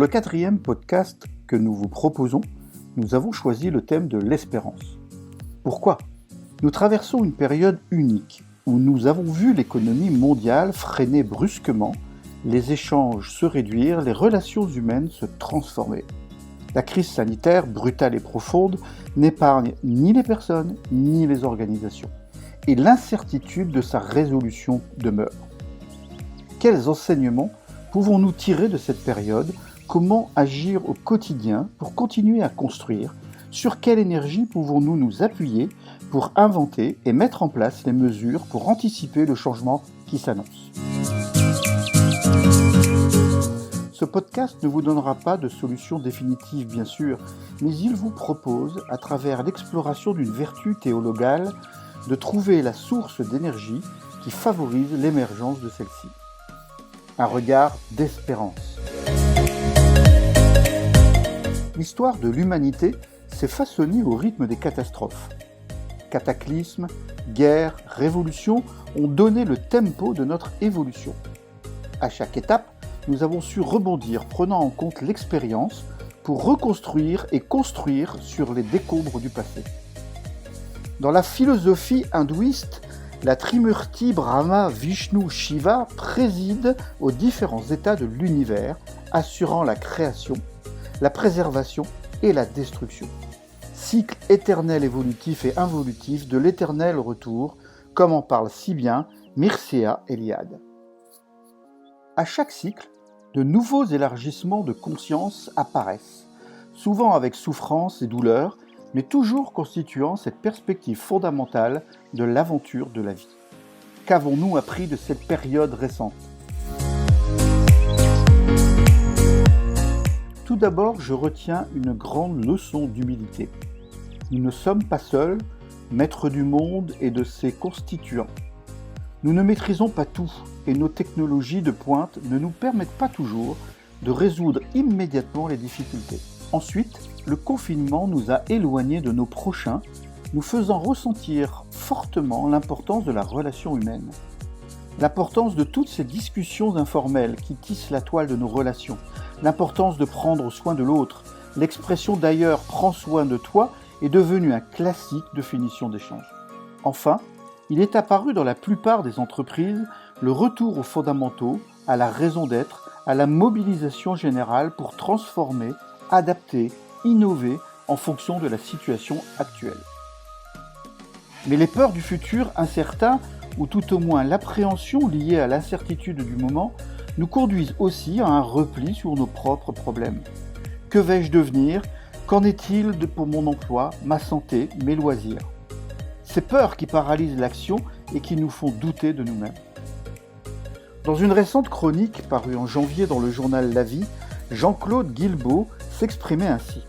Pour le 4e podcast que nous vous proposons, nous avons choisi le thème de l'espérance. Pourquoi ? Nous traversons une période unique où nous avons vu l'économie mondiale freiner brusquement, les échanges se réduire, les relations humaines se transformer. La crise sanitaire, brutale et profonde, n'épargne ni les personnes ni les organisations. Et l'incertitude de sa résolution demeure. Quels enseignements pouvons-nous tirer de cette période ? Comment agir au quotidien pour continuer à construire ? Sur quelle énergie pouvons-nous nous appuyer pour inventer et mettre en place les mesures pour anticiper le changement qui s'annonce ? Ce podcast ne vous donnera pas de solution définitive, bien sûr, mais il vous propose, à travers l'exploration d'une vertu théologale, de trouver la source d'énergie qui favorise l'émergence de celle-ci. Un regard d'espérance. L'histoire de l'humanité s'est façonnée au rythme des catastrophes. Cataclysmes, guerres, révolutions ont donné le tempo de notre évolution. À chaque étape, nous avons su rebondir, prenant en compte l'expérience pour reconstruire et construire sur les décombres du passé. Dans la philosophie hindouiste, la Trimurti Brahma Vishnu Shiva préside aux différents états de l'univers, assurant la création, la préservation et la destruction. Cycle éternel évolutif et involutif de l'éternel retour, comme en parle si bien Mircea Eliade. À chaque cycle, de nouveaux élargissements de conscience apparaissent, souvent avec souffrance et douleur, mais toujours constituant cette perspective fondamentale de l'aventure de la vie. Qu'avons-nous appris de cette période récente ? Tout d'abord, je retiens une grande leçon d'humilité. Nous ne sommes pas seuls, maîtres du monde et de ses constituants. Nous ne maîtrisons pas tout, et nos technologies de pointe ne nous permettent pas toujours de résoudre immédiatement les difficultés. Ensuite, le confinement nous a éloignés de nos prochains, nous faisant ressentir fortement l'importance de la relation humaine. L'importance de toutes ces discussions informelles qui tissent la toile de nos relations, l'importance de prendre soin de l'autre, l'expression d'ailleurs « prends soin de toi » est devenue un classique de finition d'échange. Enfin, il est apparu dans la plupart des entreprises le retour aux fondamentaux, à la raison d'être, à la mobilisation générale pour transformer, adapter, innover en fonction de la situation actuelle. Mais les peurs du futur incertain, ou tout au moins l'appréhension liée à l'incertitude du moment, nous conduisent aussi à un repli sur nos propres problèmes. Que vais-je devenir ? Qu'en est-il pour mon emploi, ma santé, mes loisirs ? Ces peurs qui paralysent l'action et qui nous font douter de nous-mêmes. Dans une récente chronique parue en janvier dans le journal La Vie, Jean-Claude Guilbeault s'exprimait ainsi.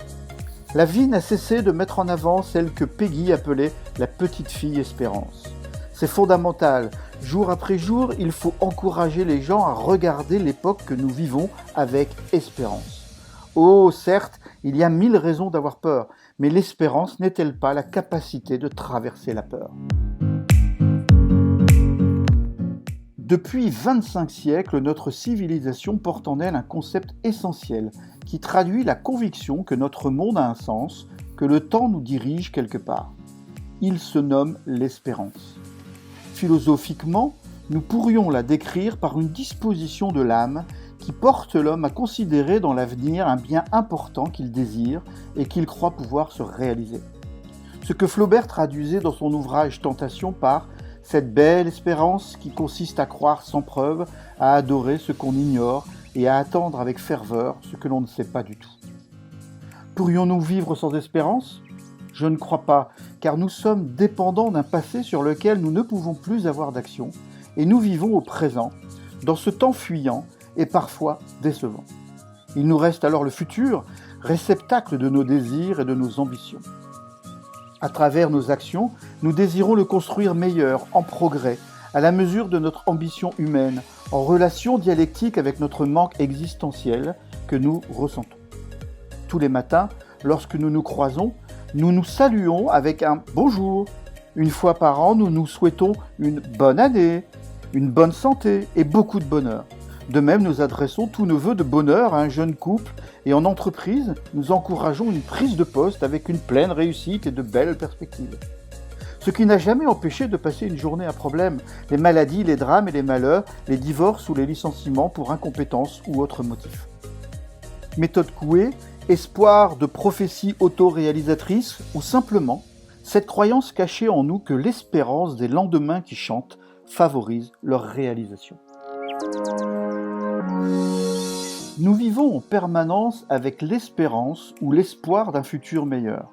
La vie n'a cessé de mettre en avant celle que Peggy appelait la petite fille espérance. C'est fondamental. Jour après jour, il faut encourager les gens à regarder l'époque que nous vivons avec espérance. Oh, certes, il y a 1000 raisons d'avoir peur, mais l'espérance n'est-elle pas la capacité de traverser la peur ? Depuis 25 siècles, notre civilisation porte en elle un concept essentiel qui traduit la conviction que notre monde a un sens, que le temps nous dirige quelque part. Il se nomme l'espérance. Philosophiquement, nous pourrions la décrire par une disposition de l'âme qui porte l'homme à considérer dans l'avenir un bien important qu'il désire et qu'il croit pouvoir se réaliser. Ce que Flaubert traduisait dans son ouvrage Tentation par « cette belle espérance qui consiste à croire sans preuve, à adorer ce qu'on ignore et à attendre avec ferveur ce que l'on ne sait pas du tout ». Pourrions-nous vivre sans espérance ? Je ne crois pas, car nous sommes dépendants d'un passé sur lequel nous ne pouvons plus avoir d'action, et nous vivons au présent, dans ce temps fuyant et parfois décevant. Il nous reste alors le futur, réceptacle de nos désirs et de nos ambitions. À travers nos actions, nous désirons le construire meilleur, en progrès, à la mesure de notre ambition humaine, en relation dialectique avec notre manque existentiel que nous ressentons. Tous les matins, lorsque nous nous croisons, nous nous saluons avec un « bonjour ». Une fois par an, nous nous souhaitons une bonne année, une bonne santé et beaucoup de bonheur. De même, nous adressons tous nos vœux de bonheur à un jeune couple et en entreprise, nous encourageons une prise de poste avec une pleine réussite et de belles perspectives. Ce qui n'a jamais empêché de passer une journée à problème, les maladies, les drames et les malheurs, les divorces ou les licenciements pour incompétence ou autres motifs. Méthode Coué, espoir de prophétie auto-réalisatrice ou simplement cette croyance cachée en nous que l'espérance des lendemains qui chantent favorise leur réalisation. Nous vivons en permanence avec l'espérance ou l'espoir d'un futur meilleur.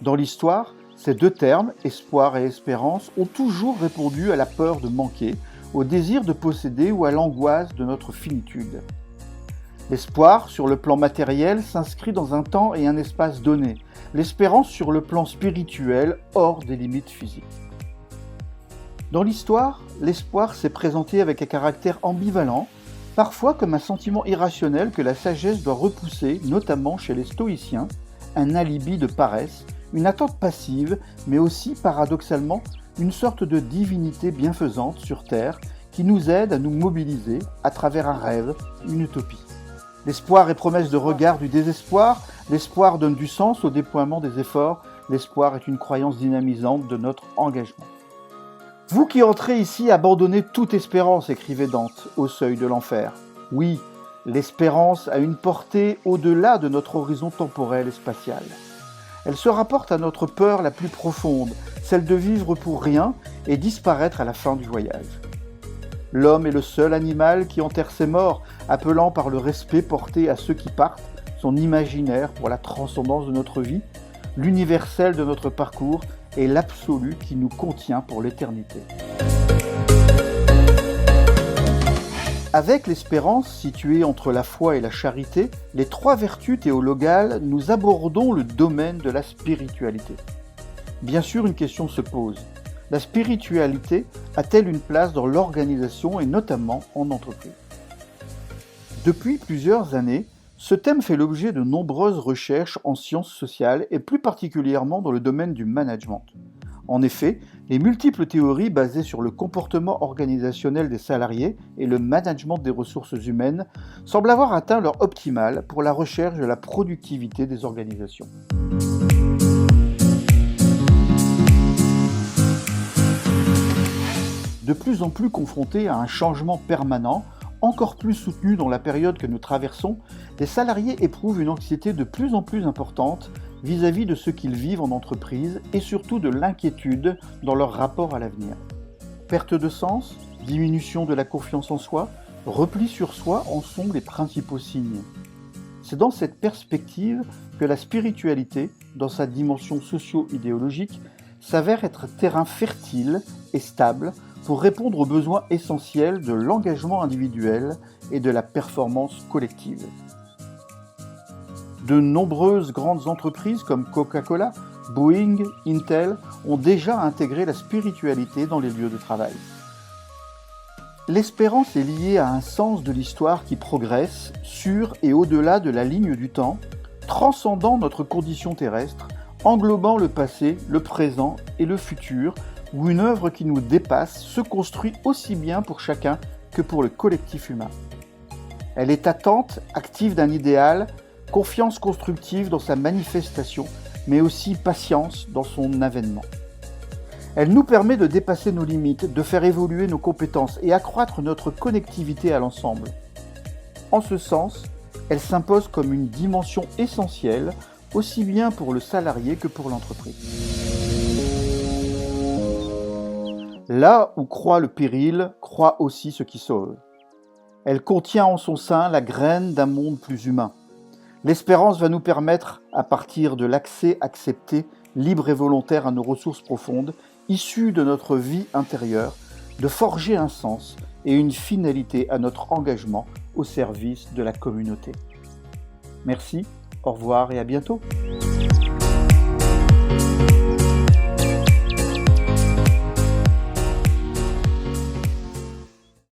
Dans l'histoire, ces deux termes, espoir et espérance, ont toujours répondu à la peur de manquer, au désir de posséder ou à l'angoisse de notre finitude. L'espoir, sur le plan matériel, s'inscrit dans un temps et un espace donné. L'espérance, sur le plan spirituel, hors des limites physiques. Dans l'histoire, l'espoir s'est présenté avec un caractère ambivalent, parfois comme un sentiment irrationnel que la sagesse doit repousser, notamment chez les stoïciens, un alibi de paresse, une attente passive, mais aussi, paradoxalement, une sorte de divinité bienfaisante sur Terre qui nous aide à nous mobiliser à travers un rêve, une utopie. L'espoir est promesse de regard du désespoir, l'espoir donne du sens au déploiement des efforts, l'espoir est une croyance dynamisante de notre engagement. Vous qui entrez ici, abandonnez toute espérance, écrivait Dante, au seuil de l'enfer. Oui, l'espérance a une portée au-delà de notre horizon temporel et spatial. Elle se rapporte à notre peur la plus profonde, celle de vivre pour rien et disparaître à la fin du voyage. L'homme est le seul animal qui enterre ses morts, appelant par le respect porté à ceux qui partent, son imaginaire pour la transcendance de notre vie, l'universel de notre parcours et l'absolu qui nous contient pour l'éternité. Avec l'espérance située entre la foi et la charité, les trois vertus théologales, nous abordons le domaine de la spiritualité. Bien sûr, une question se pose. La spiritualité a-t-elle une place dans l'organisation et notamment en entreprise ? Depuis plusieurs années, ce thème fait l'objet de nombreuses recherches en sciences sociales et plus particulièrement dans le domaine du management. En effet, les multiples théories basées sur le comportement organisationnel des salariés et le management des ressources humaines semblent avoir atteint leur optimal pour la recherche de la productivité des organisations. De plus en plus confrontés à un changement permanent, encore plus soutenu dans la période que nous traversons, les salariés éprouvent une anxiété de plus en plus importante vis-à-vis de ce qu'ils vivent en entreprise et surtout de l'inquiétude dans leur rapport à l'avenir. Perte de sens, diminution de la confiance en soi, repli sur soi en sont les principaux signes. C'est dans cette perspective que la spiritualité, dans sa dimension socio-idéologique, s'avère être terrain fertile et stable pour répondre aux besoins essentiels de l'engagement individuel et de la performance collective. De nombreuses grandes entreprises comme Coca-Cola, Boeing, Intel ont déjà intégré la spiritualité dans les lieux de travail. L'espérance est liée à un sens de l'histoire qui progresse sur et au-delà de la ligne du temps, transcendant notre condition terrestre, englobant le passé, le présent et le futur, où une œuvre qui nous dépasse se construit aussi bien pour chacun que pour le collectif humain. Elle est attente, active d'un idéal, confiance constructive dans sa manifestation, mais aussi patience dans son avènement. Elle nous permet de dépasser nos limites, de faire évoluer nos compétences et accroître notre connectivité à l'ensemble. En ce sens, elle s'impose comme une dimension essentielle, aussi bien pour le salarié que pour l'entreprise. Là où croît le péril, croît aussi ce qui sauve. Elle contient en son sein la graine d'un monde plus humain. L'espérance va nous permettre, à partir de l'accès accepté, libre et volontaire à nos ressources profondes, issues de notre vie intérieure, de forger un sens et une finalité à notre engagement au service de la communauté. Merci, au revoir et à bientôt.